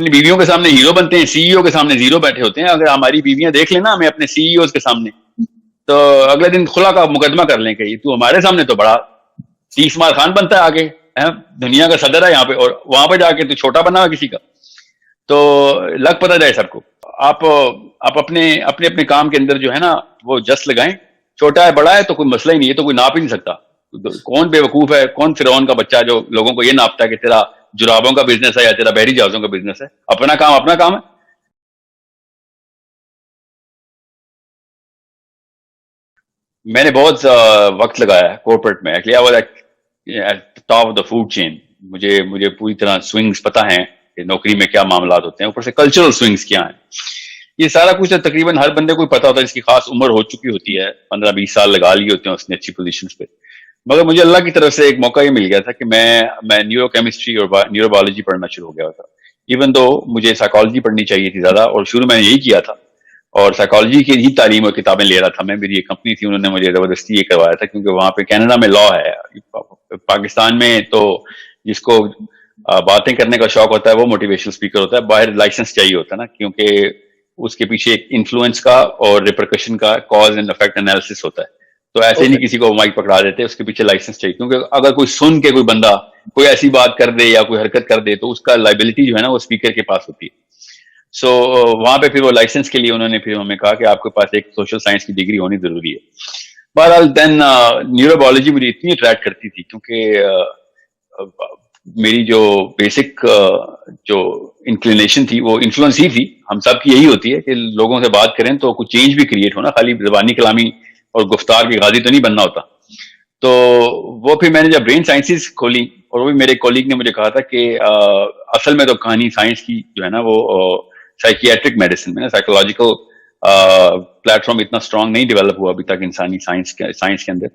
اپنی بیویوں کے سامنے ہیرو بنتے ہیں, سی ای او کے سامنے زیرو بیٹھے ہوتے ہیں. اگر ہماری بیویاں دیکھ لیں نا ہمیں اپنے سی ای اوز کے سامنے, تو اگلے دن خلا کا مقدمہ کر لیں کہ تو ہمارے سامنے تو بڑا تیس مار خان بنتا ہے آگے, دنیا کا صدر ہے یہاں پہ, اور وہاں پہ جا کے تو چھوٹا بنا ہوا کسی کا. تو لگ پتہ جائے سب کو. آپ اپنے اپنے کام کے اندر جو ہے نا وہ جس لگائیں. چھوٹا ہے بڑا ہے تو کوئی مسئلہ ہی نہیں ہے, تو کوئی ناپ ہی نہیں سکتا. کون بے وقوف ہے, کون فرعون کا بچہ جو لوگوں کو یہ ناپتا ہے کہ تیرا جرابوں کا بزنس ہے یا تیرا بحری جہازوں کا بزنس ہے. اپنا کام ہے. میں نے بہت وقت لگایا ہے کارپوریٹ میں. Actually I was top of the food chain. مجھے پوری طرح سوئنگز پتہ ہیں کہ نوکری میں کیا معاملات ہوتے ہیں, اوپر سے کلچرل سوئنگز کیا ہیں. یہ سارا کچھ تقریباً ہر بندے کو پتا ہوتا ہے جس کی خاص عمر ہو چکی ہوتی ہے, 15-20 سال لگا لیے ہوتے ہیں اس نے اچھی پوزیشنز پہ. مگر مجھے اللہ کی طرف سے ایک موقع یہ مل گیا تھا کہ میں نیورو کیمسٹری اور نیورو بایولوجی پڑھنا شروع ہو گیا تھا. ایون دو مجھے سائیکالوجی پڑھنی چاہیے تھی زیادہ, اور شروع میں نے یہی کیا تھا, اور سائیکالوجی کی ہی تعلیم اور کتابیں لے رہا تھا میں. میری ایک کمپنی تھی, انہوں نے مجھے زبردستی یہ کروایا تھا, کیونکہ وہاں پہ کینیڈا میں لا ہے. پاکستان میں تو جس کو باتیں کرنے کا شوق ہوتا ہے وہ موٹیویشنل اسپیکر ہوتا ہے, باہر لائسنس چاہیے ہوتا ہے نا, کیونکہ اس کے پیچھے ایک انفلوئنس کا اور ریپرکشن کا کاز اینڈ افیکٹ انالیسس ہوتا ہے. تو ایسے نہیں کسی کو مائک پکڑا دیتے, اس کے پیچھے لائسنس چاہیے, کیونکہ اگر کوئی سن کے کوئی بندہ کوئی ایسی بات کر دے یا کوئی حرکت کر دے تو اس کا لائبلٹی جو ہے نا وہ اسپیکر کے پاس ہوتی ہے. سو وہاں پہ پھر وہ لائسنس کے لیے انہوں نے پھر ہمیں کہا کہ آپ کے پاس ایک سوشل سائنس کی ڈگری ہونی ضروری ہے. بہرحال دین نیورو بایولوجی مجھے اتنی اٹریکٹ کرتی تھی, کیونکہ میری جو بیسک جو انکلینیشن تھی وہ انفلوئنس ہی تھی. ہم سب کی یہی ہوتی ہے کہ لوگوں سے بات کریں تو کچھ چینج بھی کریٹ ہونا, خالی زبانی کلامی اور گفتار کی غازی تو نہیں بننا ہوتا. تو وہ پھر میں نے جب برین سائنسز کھولی, اور وہ بھی میرے کولیگ نے مجھے کہا تھا کہ اصل میں تو کہانی سائنس کی جو ہے نا وہ سائکیاٹرک میڈیسن میں نا, سائیکولوجیکل پلیٹ فارم اتنا اسٹرانگ نہیں ڈیولپ ہوا ابھی تک انسانی سائنس کے اندر.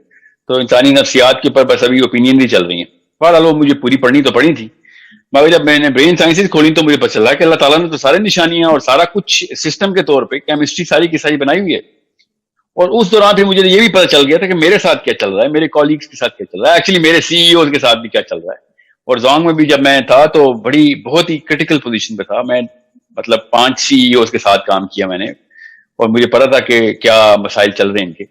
تو انسانی نفسیات کے اوپر بس ابھی اوپینین بھی چل رہی ہیں. بہرحال وہ مجھے پوری پڑھنی تو پڑھی تھی, مگر جب میں نے برین سائنسز کھولی تو مجھے پتہ چلا کہ اللہ تعالیٰ نے تو سارے نشانیاں اور سارا کچھ سسٹم کے طور پہ کیمسٹری ساری کی ساری بنائی ہوئی ہے. اور اس دوران پھر مجھے یہ بھی پتہ چل گیا تھا کہ میرے ساتھ کیا چل رہا ہے, میرے کولیگز کے ساتھ کیا چل رہا ہے, ایکچولی میرے سی ای اوز کے ساتھ بھی کیا چل رہا ہے. اور زونگ میں بھی جب میں تھا تو بہت ہی کرٹیکل پوزیشن پہ تھا میں, مطلب 5 سی ای اوز کے ساتھ کام کیا میں نے, اور مجھے پتا تھا کہ کیا مسائل چل رہے ہیں ان کے.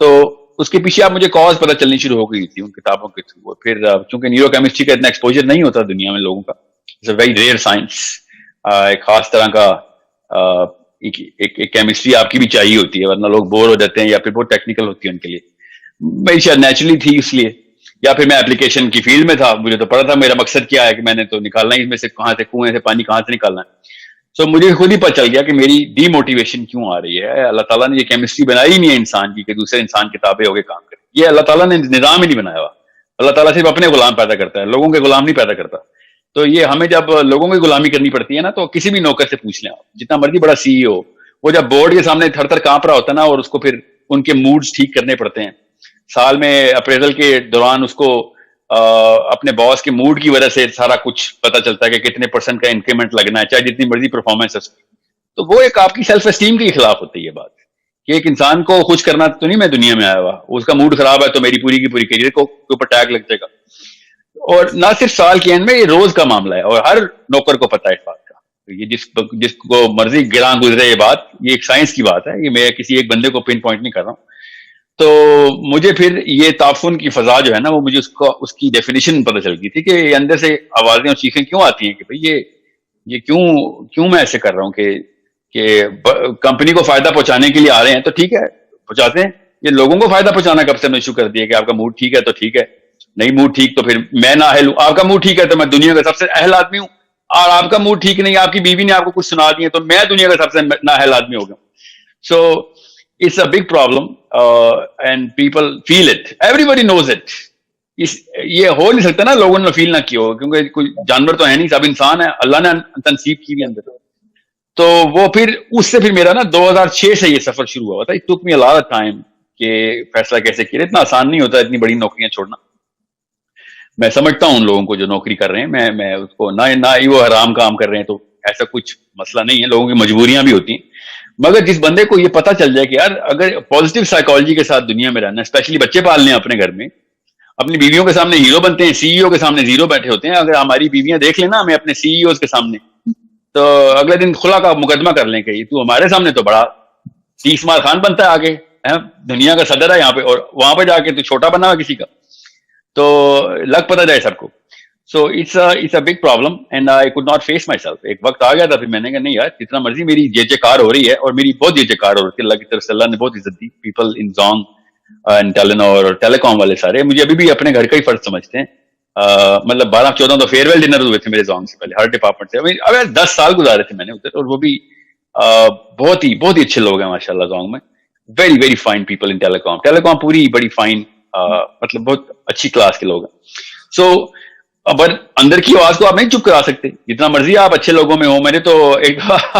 تو اس کے پیچھے اب مجھے کاز پتہ چلنی شروع ہو گئی تھی ان کتابوں کے تھرو. پھر چونکہ نیورو کیمسٹری کا اتنا ایکسپوجر نہیں ہوتا دنیا میں لوگوں کا, it's a very rare science. ایک خاص طرح کا ایک کیمسٹری آپ کی بھی چاہیے ہوتی ہے, ورنہ لوگ بور ہو جاتے ہیں یا پھر بہت ٹیکنیکل ہوتی ہے ان کے لیے. میری شاید نیچرلی تھی اس لیے, یا پھر میں اپلیکیشن کی فیلڈ میں تھا, مجھے تو پتا تھا میرا مقصد کیا ہے, کہ میں نے تو نکالنا ہی اس میں سے, کہاں سے کنویں سے پانی کہاں سے نکالنا ہے. سو مجھے خود ہی پتہ چل گیا کہ میری ڈی موٹیویشن کیوں آ رہی ہے. اللہ تعالیٰ نے یہ کیمسٹری بنائی ہی نہیں ہے انسان کی کہ دوسرے انسان کتابیں ہو کے کام کرے. یہ اللہ تعالیٰ نے نظام ہی نہیں بنایا ہوا. اللہ تعالیٰ صرف اپنے غلام پیدا کرتا ہے, لوگوں کے غلام نہیں پیدا کرتا. تو یہ ہمیں جب لوگوں کی غلامی کرنی پڑتی ہے نا, تو کسی بھی نوکر سے پوچھ لیں آپ, جتنا مرضی بڑا سی ای ہو, وہ جب بورڈ کے سامنے تھر تھر کانپ رہا ہوتا ہے نا, اور اس کو پھر ان کے موڈز ٹھیک کرنے پڑتے ہیں. سال میں اپریزل کے دوران اس کو اپنے باس کے موڈ کی وجہ سے سارا کچھ پتہ چلتا ہے کہ کتنے % کا انکریمنٹ لگنا ہے, چاہے جتنی مرضی پرفارمنس ہے. تو وہ ایک آپ کی سیلف اسٹیم کے خلاف ہوتی ہے یہ بات, کہ ایک انسان کو خوش کرنا تو نہیں میں دنیا میں آیا ہوا, اس کا موڈ خراب ہے تو میری پوری کی پوری کیریئر کو اوپر ٹیگ لگ جائے گا. اور نہ صرف سال کے اینڈ میں, یہ روز کا معاملہ ہے, اور ہر نوکر کو پتہ ہے اس بات کا. یہ جس کو مرضی گراں گزرے یہ بات, یہ ایک سائنس کی بات ہے, یہ میں کسی ایک بندے کو پن پوائنٹ نہیں کر رہا ہوں. تو مجھے پھر یہ تعفن کی فضا جو ہے نا, وہ مجھے اس کی ڈیفینیشن پتہ چل گئی تھی کہ یہ اندر سے آوازیں اور چیخیں کیوں آتی ہیں کہ بھئی یہ کیوں میں ایسے کر رہا ہوں, کہ کمپنی کو فائدہ پہنچانے کے لیے آ رہے ہیں تو ٹھیک ہے پہنچاتے ہیں. یہ لوگوں کو فائدہ پہنچانا کب سے میں شروع کر دیا کہ آپ کا موڈ ٹھیک ہے تو ٹھیک ہے, نہیں موڈ ٹھیک تو پھر میں نااہل ہوں. آپ کا موڈ ٹھیک ہے تو میں دنیا کا سب سے اہل آدمی ہوں, اور آپ کا موڈ ٹھیک نہیں, آپ کی بیوی نے آپ کو کچھ سنا دی ہے تو میں دنیا کا سب سے نااہل آدمی ہو گیا. So it's a big problem and people feel it, everybody knows it. یہ ہو نہیں سکتا نا لوگوں نے فیل نہ کیا ہو, کیونکہ کوئی جانور تو ہے نہیں, سب انسان ہے, اللہ نے تنصیب کی بھی اندر. تو وہ پھر اس سے پھر میرا نا 2006 سے یہ سفر شروع ہوا تھا. It took me a lot of time کہ فیصلہ کیسے کیا. اتنا آسان نہیں ہوتا اتنی بڑی نوکریاں چھوڑنا. میں سمجھتا ہوں ان لوگوں کو جو نوکری کر رہے ہیں, میں اس کو نہ ہی وہ حرام کام کر رہے ہیں, تو ایسا کچھ مسئلہ نہیں ہے, لوگوں کی مجبوریاں بھی ہوتی ہیں. مگر جس بندے کو یہ پتہ چل جائے کہ یار اگر پازیٹیو سائیکالوجی کے ساتھ دنیا میں رہنا, اسپیشلی بچے پالنے ہیں اپنے گھر میں, اپنی بیویوں کے سامنے ہیرو بنتے ہیں, سی ای او کے سامنے زیرو بیٹھے ہوتے ہیں. اگر ہماری بیویاں دیکھ لیں نا ہمیں اپنے سی ای اوز کے سامنے, تو اگلے دن خلا کا مقدمہ کر لیں کہ تو ہمارے سامنے تو بڑا 30 مار خان بنتا ہے آگے, دنیا کا صدر ہے یہاں پہ, اور وہاں پہ جا کے تو چھوٹا بنا ہوا کسی کا, تو لگ پتہ جائے سب کو. So it's a big problem and I could not face myself. ایک وقت آ گیا تھا, پھر میں نے کہا نہیں یار جتنا مرضی میری جے جے کار ہو رہی ہے, اور میری بہت جے جے کار ہو رہی ہے, اللہ کی طرف سے اللہ نے بہت عزت دی. People in Zong and Telenor اور ٹیلی کام والے سارے مجھے ابھی بھی اپنے گھر کا ہی فرض سمجھتے ہیں. مطلب 12-14 تو فیئر ویل ڈنر ہوئے تھے میرے زونگ سے پہلے, ہر ڈپارٹمنٹ سے. اب 10 سال گزارے تھے میں نے ادھر, اور وہ بھی بہت ہی اچھے لوگ ہیں ماشاء اللہ زونگ میں. Very very fine people in telecom پوری بڑی فائن, مطلب بہت اچھی کلاس کے لوگ ہیں. سو اب اندر کی آواز کو آپ نہیں چپ کرا سکتے, جتنا مرضی آپ اچھے لوگوں میں ہو. میں نے تو ایک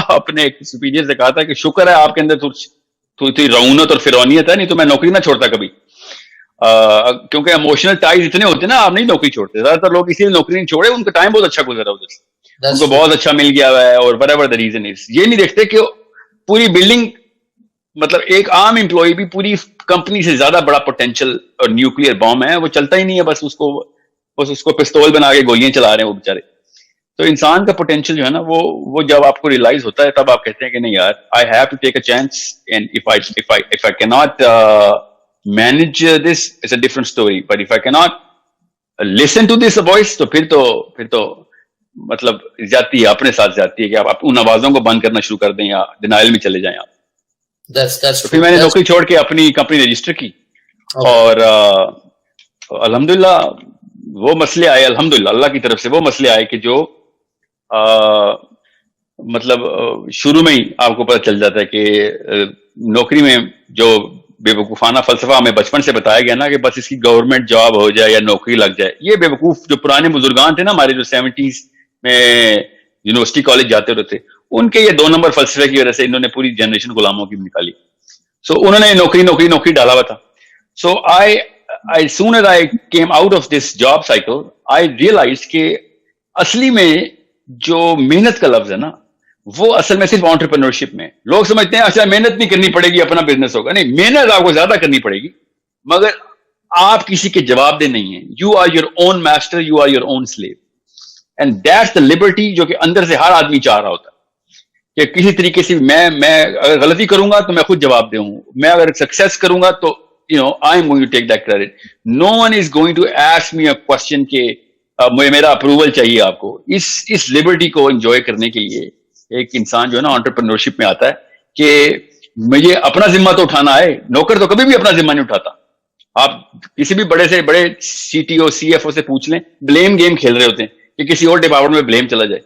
اپنے ایک سپیریئر سے کہا تھا کہ شکر ہے آپ کے اندر تھوڑی رعونت اور فرونیت ہے, نہیں تو میں نوکری نہ چھوڑتا کبھی. کیونکہ ایموشنل ٹائز اتنے ہوتے ہیں نا, آپ نہیں نوکری چھوڑتے. زیادہ تر لوگ اسی لیے نوکری نہیں چھوڑے, ان کا ٹائم بہت اچھا گزرا ادھر سے, ان کو بہت اچھا مل گیا ہے, اور whatever the reason is. یہ نہیں دیکھتے کہ پوری بلڈنگ, مطلب ایک عام امپلائی بھی پوری کمپنی سے زیادہ بڑا پوٹینشیل اور نیوکلیر بام ہے, وہ چلتا ہی نہیں ہے, بس اس کو پستول بنا کے گولیاں چلا رہے ہیں وہ بےچارے. تو انسان کا پوٹینشیل جو ہے نا, وہ جب آپ کو ریئلائز ہوتا ہے تب آپ کہتے ہیں کہ نہیں یار, I have to take a chance, and if I can not manage this it's a different story, but if I can not listen to this voice, تو پھر تو مطلب زیادتی ہے, اپنے ساتھ زیادتی ہے کہ آپ ان آوازوں کو بند کرنا شروع کر دیں یا ڈینائل میں چلے جائیں آپ. تو پھر میں نے نوکری چھوڑ کے اپنی کمپنی رجسٹر کی, اور الحمدللہ وہ مسئلے آئے, الحمدللہ اللہ کی طرف سے وہ مسئلے آئے کہ جو مطلب شروع میں ہی آپ کو پتہ چل جاتا ہے کہ نوکری میں جو بے وقوفانہ فلسفہ ہمیں بچپن سے بتایا گیا نا کہ بس اس کی گورنمنٹ جاب ہو جائے یا نوکری لگ جائے, یہ بے وقوف جو پرانے بزرگان تھے نا ہمارے, جو 70s میں یونیورسٹی کالج جاتے رہتے, ان کے یہ 2 نمبر فلسفے کی وجہ سے انہوں نے پوری جنریشن غلاموں کی نکالی. سو انہوں نے نوکری ڈالا ہوا تھا. سو I soon as I came out of this job cycle, I realized کہ اصلی میں جو محنت کا لفظ ہے نا, وہ اصل میں صرف انٹرپرینورشپ میں. لوگ سمجھتے ہیں اچھا محنت نہیں کرنی پڑے گی اپنا بزنس ہوگا. نہیں, محنت آپ کو زیادہ کرنی پڑے گی, مگر آپ کسی کے جواب دہ نہیں ہیں. You are your own master, you are your own slave, and that's the liberty جو کہ اندر سے ہر آدمی چاہ رہا ہوتا ہے کہ کسی طریقے سے میں اگر غلطی کروں گا تو میں خود جواب دہ ہوں, میں اگر سکسیس کروں گا تو I am going to take that credit. No one is going to ask me a question کہ میرا اپروول چاہیے آپ کو. اس لبرٹی کو انجوائے کرنے کے لیے ایک انسان جو ہے نا انٹرپرینورشپ میں آتا ہے کہ مجھے اپنا ذمہ تو اٹھانا ہے. نوکر تو کبھی بھی اپنا ذمہ نہیں اٹھاتا. آپ کسی بھی بڑے سے بڑے CTO CFO سے پوچھ لیں, بلیم گیم کھیل رہے ہوتے ہیں کہ کسی اور ڈپارٹمنٹ میں بلیم چلا جائے.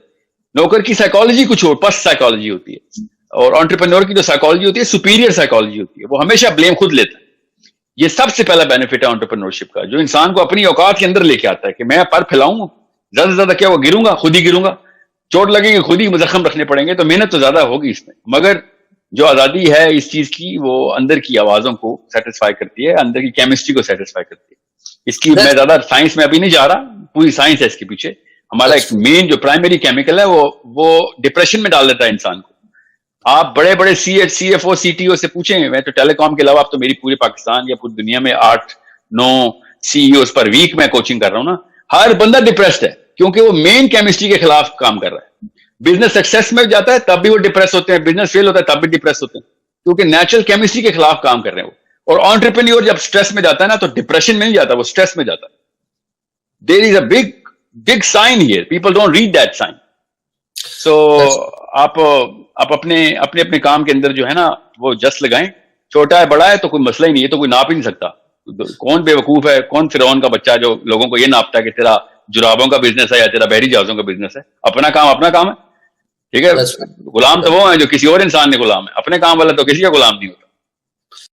نوکر کی سائیکالوجی کچھ اور, پس سائیکالوجی ہوتی ہے, اور انٹرپرینور کی جو سائیکالوجی ہوتی ہے سپیریئر سائیکالوجی ہوتی ہے, وہ ہمیشہ بلیم خود لیتا ہے. یہ سب سے پہلا بینیفٹ ہے انٹرپرینورشپ کا, جو انسان کو اپنی اوقات کے اندر لے کے آتا ہے کہ میں پر پھیلاؤں, زیادہ سے زیادہ کیا, وہ گروں گا, خود ہی گروں گا, چوٹ لگے گی, خود ہی زخم رکھنے پڑیں گے, تو محنت تو زیادہ ہوگی اس میں. مگر جو آزادی ہے اس چیز کی, وہ اندر کی آوازوں کو سیٹسفائی کرتی ہے, اندر کی کیمسٹری کو سیٹسفائی کرتی ہے. اس کی میں زیادہ سائنس میں ابھی نہیں جا رہا, پوری سائنس ہے اس کے پیچھے. ہمارا ایک مین جو پرائمری کیمیکل ہے وہ ڈپریشن میں ڈال دیتا ہے انسان کو. آپ بڑے بڑے CFO CTO سے پوچھیں, میں تو ٹیلی کام کے علاوہ آپ تو میری پورے پاکستان یا پوری دنیا میں 8-9 CEOs پر ویک میں کوچنگ کر رہا ہوں نا, ہر بندہ ڈپریسڈ ہے کیونکہ وہ مین کیمسٹری کے خلاف کام کر رہا ہے. بزنس سکسیس میں جاتا ہے تب بھی وہ ڈپریس ہوتے ہیں, بزنس فیل ہوتا ہے تب بھی ڈپریس ہوتے ہیں, کیونکہ نیچرل کیمسٹری کے خلاف کام کر رہے ہیں وہ. اور انٹرپرینیور جب اسٹریس میں جاتا ہے نا تو ڈپریشن میں نہیں جاتا, وہ اسٹریس میں جاتا ہے. دیر از اے big sign here, people don't read that sign. So آپ اپنے کام کے اندر جو ہے نا وہ جس لگائیں, چھوٹا ہے بڑا ہے تو کوئی مسئلہ ہی نہیں ہے, تو کوئی ناپ ہی نہیں سکتا. کون بے وقوف ہے, کون فرعون کا بچہ جو لوگوں کو یہ ناپتا ہے کہ تیرا جرابوں کا بزنس ہے یا تیرا بحری جہازوں کا بزنس ہے. اپنا کام ہے, ٹھیک ہے. غلام تو وہ ہے جو کسی اور انسان نے غلام ہے, اپنے کام والا تو کسی کا غلام نہیں ہوتا.